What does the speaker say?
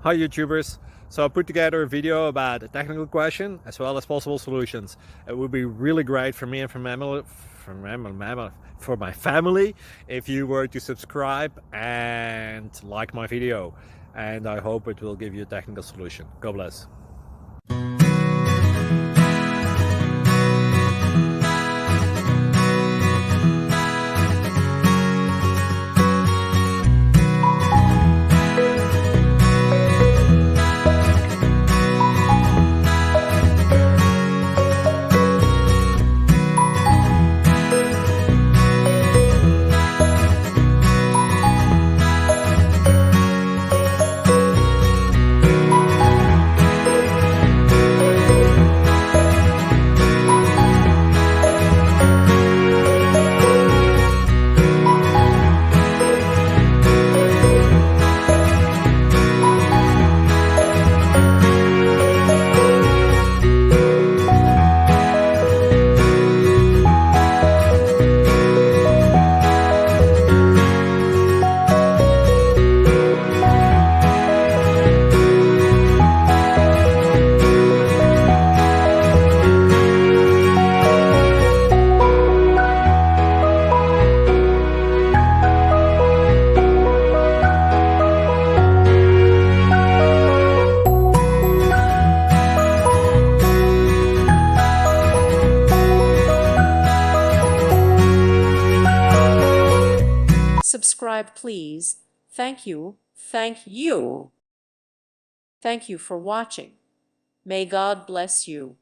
Hi YouTubers! So I put together a video about a technical question as well as possible solutions. It would be really great for me and for my family if you were to subscribe and like my video, and I hope it will give you a technical solution. God bless. Subscribe, please. Thank you. Thank you. Thank you for watching. May God bless you.